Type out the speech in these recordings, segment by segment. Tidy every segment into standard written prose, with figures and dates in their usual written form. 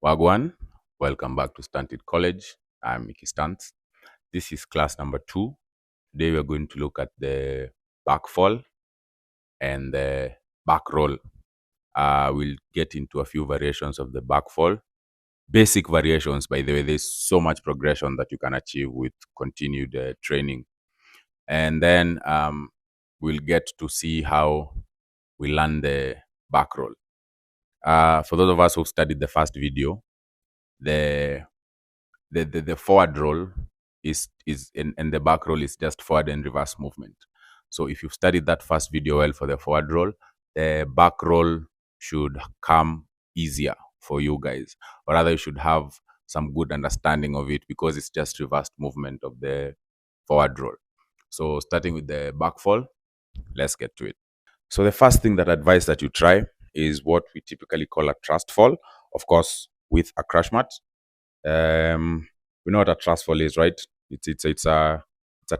Wagwan, welcome back to Stunt College. I'm Mickey Stunts. This is class number 2. Today we're going to look at the back fall and the back roll. We'll get into a few variations of the back fall. Basic variations, by the way, there's so much progression that you can achieve with continued training. And then we'll get to see how we learn the back roll. For those of us who've studied the first video, the the forward roll and the back roll is just forward and reverse movement. So if you've studied that first video well for the forward roll, the back roll should come easier for you guys, or rather you should have some good understanding of it because it's just reversed movement of the forward roll. So starting with the back fall, let's get to it. So the first thing that I advise that you try is what we typically call a trust fall, of course with a crash mat. We know what a trust fall is, right? It's a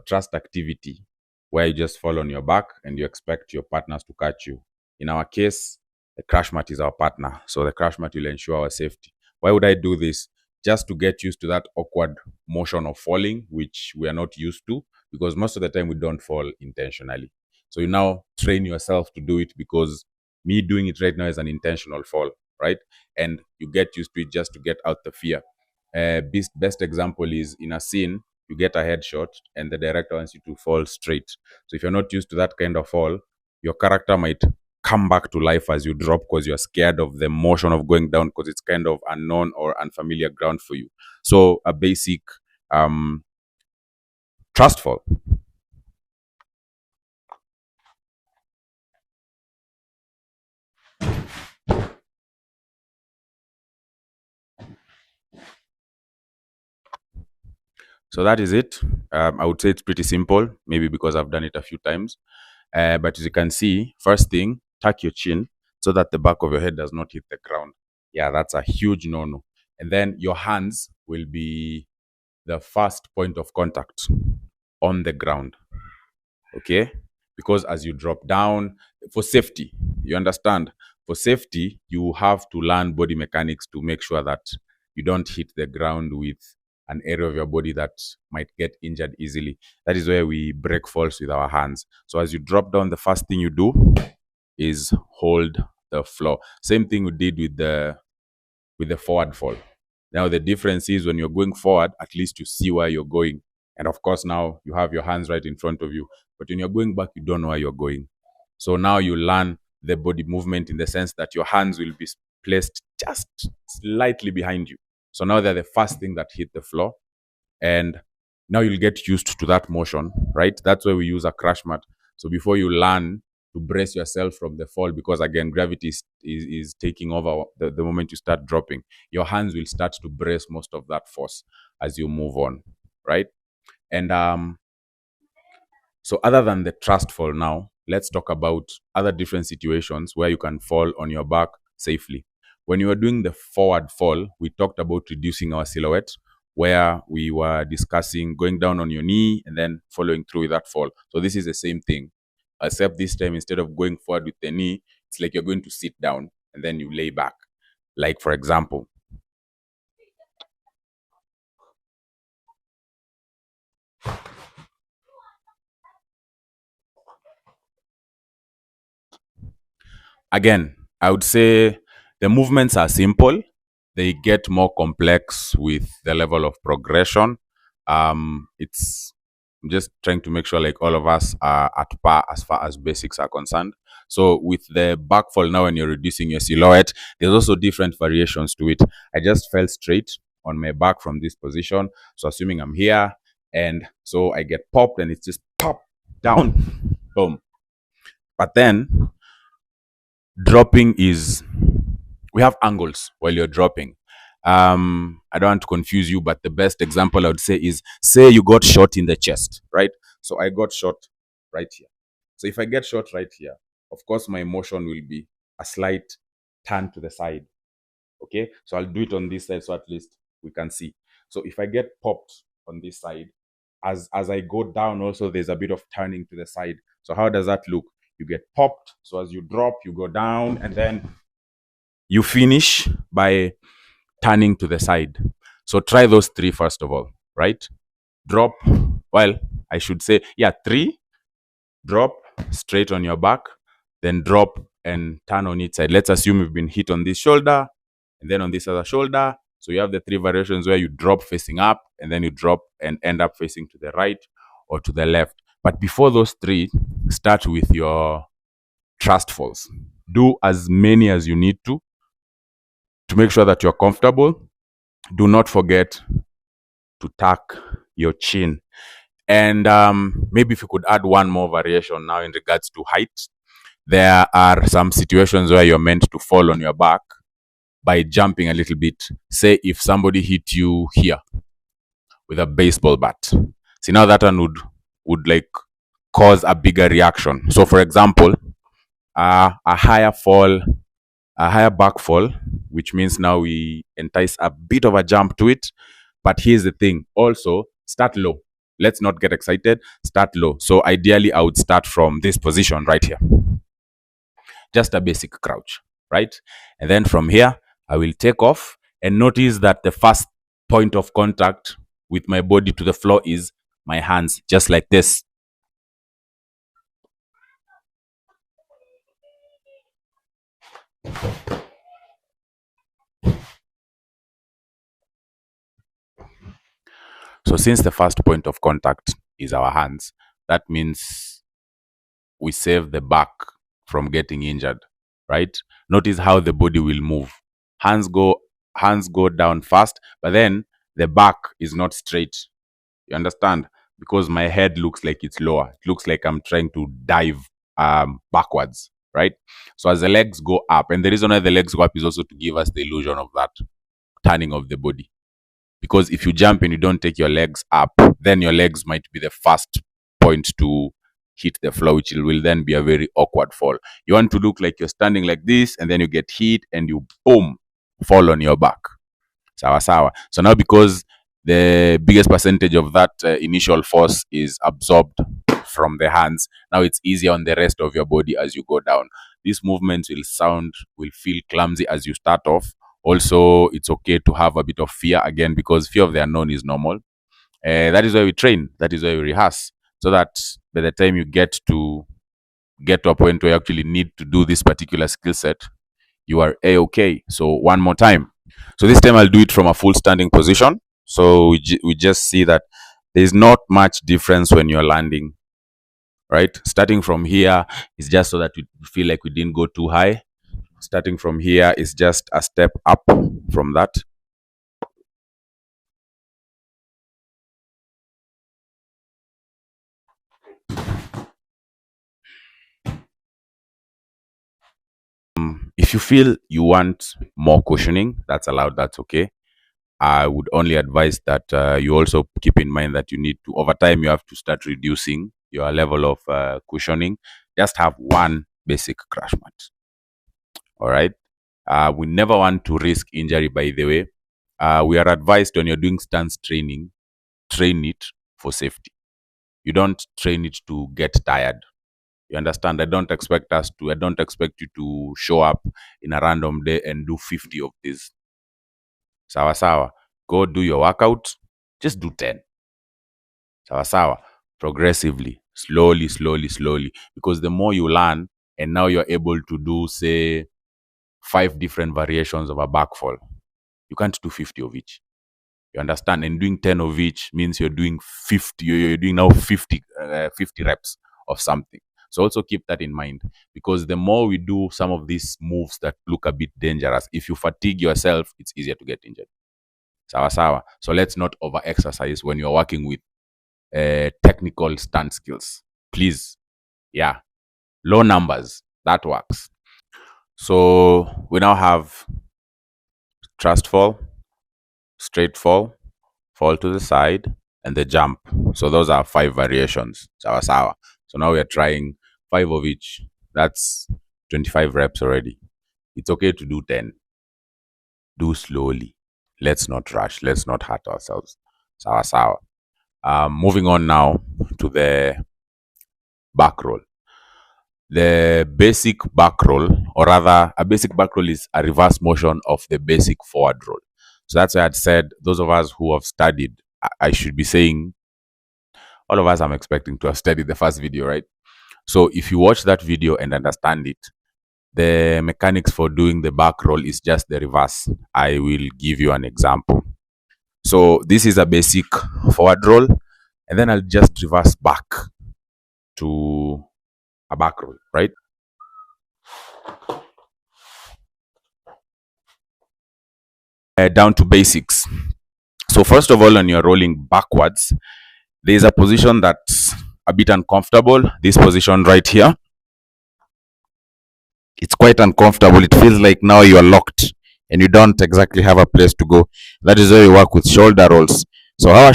trust activity where you just fall on your back and you expect your partners to catch you. In our case, the crash mat is our partner, so the crash mat will ensure our safety. Why would I do this? Just to get used to that awkward motion of falling, which we are not used to, because most of the time we don't fall intentionally. So you now train yourself to do it because me doing it right now is an intentional fall, right? And you get used to it just to get out the fear. Best example is in a scene, you get a headshot and the director wants you to fall straight. So if you're not used to that kind of fall, your character might come back to life as you drop because you're scared of the motion of going down because it's kind of unknown or unfamiliar ground for you. So a basic trust fall. So that is it. I would say it's pretty simple, maybe because I've done it a few times. But as you can see, first thing, tuck your chin so that the back of your head does not hit the ground. Yeah, that's a huge no-no. And then your hands will be the first point of contact on the ground. Okay? Because as you drop down, for safety, you understand? For safety, you have to learn body mechanics to make sure that you don't hit the ground with an area of your body that might get injured easily. That is where we break falls with our hands. So as you drop down, the first thing you do is hold the floor. Same thing we did with the forward fall. Now the difference is when you're going forward, at least you see where you're going. And of course, now you have your hands right in front of you. But when you're going back, you don't know where you're going. So now you learn the body movement in the sense that your hands will be placed just slightly behind you. So now they're the first thing that hit the floor. And now you'll get used to that motion, right? That's why we use a crash mat. So before you learn to brace yourself from the fall, because again, gravity is taking over the moment you start dropping, your hands will start to brace most of that force as you move on, right? And so other than the trust fall now, let's talk about other different situations where you can fall on your back safely. When you were doing the forward fall, we talked about reducing our silhouette, where we were discussing going down on your knee and then following through with that fall. So this is the same thing, except this time instead of going forward with the knee, it's like you're going to sit down and then you lay back. Like for example, again, I would say the movements are simple. They get more complex with the level of progression. It's I'm just trying to make sure like all of us are at par as far as basics are concerned. So with the back fall now, when you're reducing your silhouette, there's also different variations to it. I just fell straight on my back from this position. So assuming I'm here, and so I get popped and it's just pop down, boom. But then dropping is, we have angles while you're dropping. I don't want to confuse you, but the best example I would say is, say you got shot in the chest, right? So I got shot right here. So if I get shot right here, of course my motion will be a slight turn to the side. Okay, so I'll do it on this side so at least we can see. So if I get popped on this side, as I go down also there's a bit of turning to the side. So how does that look? You get popped, so as you drop you go down, and then you finish by turning to the side. So try those three first of all, right? Drop, well, I should say, yeah, three. Drop straight on your back, then drop and turn on each side. Let's assume you've been hit on this shoulder and then on this other shoulder. So you have the three variations where you drop facing up and then you drop and end up facing to the right or to the left. But before those three, start with your thrust falls. Do as many as you need to make sure that you're comfortable. Do not forget to tuck your chin. And maybe if you could add one more variation now in regards to height. There are some situations where you're meant to fall on your back by jumping a little bit. Say if somebody hit you here with a baseball bat. See, now that one would like cause a bigger reaction. So for example, a higher fall, a higher back fall, which means now we entice a bit of a jump to it. But here's the thing. Also, start low. Let's not get excited. Start low. So ideally, I would start from this position right here. Just a basic crouch, right? And then from here, I will take off and notice that the first point of contact with my body to the floor is my hands, just like this. So since the first point of contact is our hands, that means we save the back from getting injured, right? Notice how the body will move. Hands go down fast, but then the back is not straight. You understand? Because my head looks like it's lower. It looks like I'm trying to dive backwards, right? So as the legs go up, and the reason why the legs go up is also to give us the illusion of that turning of the body. Because if you jump and you don't take your legs up, then your legs might be the first point to hit the floor, which will then be a very awkward fall. You want to look like you're standing like this, and then you get hit and you boom, fall on your back. Sawa sawa. So now because the biggest percentage of that initial force is absorbed from the hands, now it's easier on the rest of your body as you go down. These movements will feel clumsy as you start off. Also, it's okay to have a bit of fear again, because fear of the unknown is normal. That is why we train. That is why we rehearse, so that by the time you get to a point where you actually need to do this particular skill set, you are a-okay. So one more time. So this time I'll do it from a full standing position. So we just see that there's not much difference when you're landing, right? Starting from here is just so that we feel like we didn't go too high. Starting from here is just a step up from that. If you feel you want more cushioning, that's allowed, that's okay. I would only advise that you also keep in mind that you need to, over time, you have to start reducing your level of cushioning. Just have one basic crash mat. All right. We never want to risk injury, by the way. We are advised when you're doing stunts training, train it for safety. You don't train it to get tired. You understand? I don't expect you to show up in a random day and do 50 of these. Sawa sawa. Go do your workout. Just do 10. Sawa sawa. Progressively, slowly, slowly, slowly. Because the more you learn, and now you're able to do, say, 5 different variations of a back fall. You can't do 50 of each. You understand? And doing 10 of each means you're doing 50. You're doing now 50 reps of something. So also keep that in mind, because the more we do some of these moves that look a bit dangerous, if you fatigue yourself, it's easier to get injured. Sawa sawa. So let's not over exercise when you're working with technical stunt skills. Please. Yeah. Low numbers. That works. So we now have thrust fall, straight fall, fall to the side, and the jump. So those are 5 variations. Sawa sawa. So now we are trying 5 of each. That's 25 reps already. It's okay to do 10. Do slowly. Let's not rush. Let's not hurt ourselves. Sawa sawa. Moving on now to the back roll. The basic back roll, or rather, a basic back roll is a reverse motion of the basic forward roll. So that's why I'd said those of us who have studied, I should be saying, all of us I'm expecting to have studied the first video, right? So if you watch that video and understand it, the mechanics for doing the back roll is just the reverse. I will give you an example. So this is a basic forward roll, and then I'll just reverse back to a back roll, right? Down to basics. So first of all, when you're rolling backwards, there's a position that's a bit uncomfortable. This position right here. It's quite uncomfortable. It feels like now you are locked and you don't exactly have a place to go. That is where you work with shoulder rolls. So how a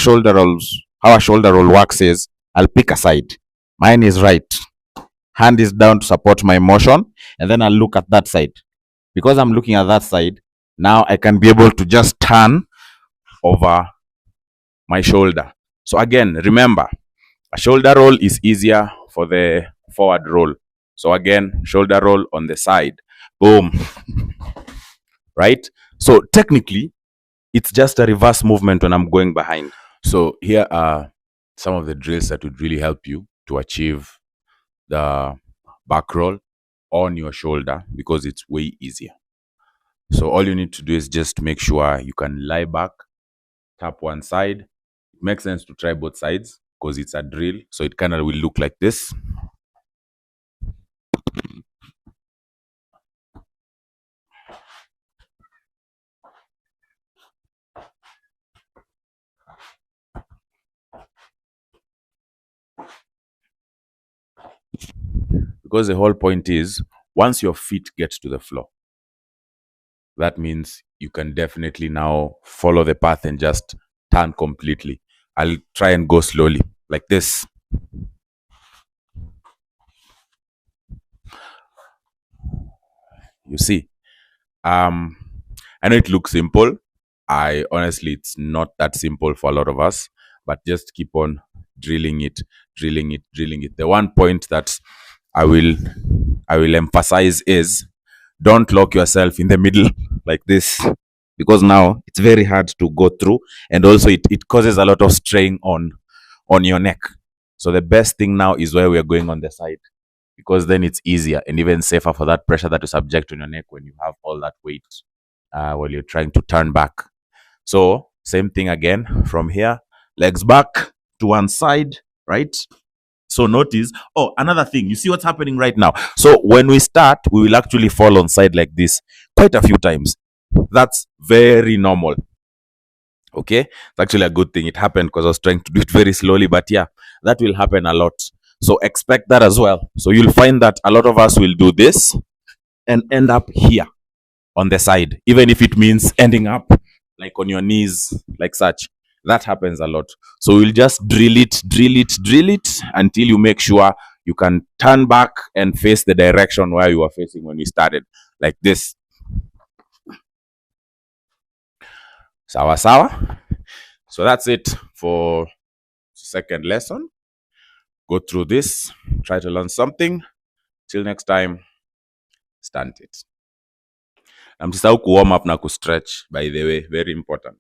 shoulder roll works is I'll pick a side. Mine is right. Hand is down to support my motion, and then I'll look at that side. Because I'm looking at that side, now I can be able to just turn over my shoulder. So again, remember, a shoulder roll is easier for the forward roll. So again, shoulder roll on the side. Boom. Right? So technically, it's just a reverse movement when I'm going behind. So here are some of the drills that would really help you to achieve the back roll on your shoulder, because it's way easier. So all you need to do is just make sure you can lie back, tap one side. It makes sense to try both sides because it's a drill. So it kind of will look like this. Because the whole point is, once your feet get to the floor, that means you can definitely now follow the path and just turn completely. I'll try and go slowly like this. You see, I know it looks simple. I honestly, it's not that simple for a lot of us, but just keep on drilling it, drilling it, drilling it. The one point that I will emphasize is, don't lock yourself in the middle like this, because now it's very hard to go through, and also it causes a lot of strain on your neck. So the best thing now is where we are going on the side, because then it's easier and even safer for that pressure that you subject on your neck when you have all that weight while you're trying to turn back. So same thing again from here, legs back to one side, right? So notice, oh, another thing, you see what's happening right now. So when we start, we will actually fall on side like this quite a few times. That's very normal. Okay, it's actually a good thing it happened because I was trying to do it very slowly, but yeah, that will happen a lot. So expect that as well. So you'll find that a lot of us will do this and end up here on the side, even if it means ending up like on your knees, like such. That happens a lot. So we'll just drill it, drill it, drill it until you make sure you can turn back and face the direction where you were facing when you started, like this. Sawa sawa. So that's it for second lesson. Go through this, try to learn something. Till next time, stunt it. Na msisahau ku warm up na ku stretch, by the way, very important.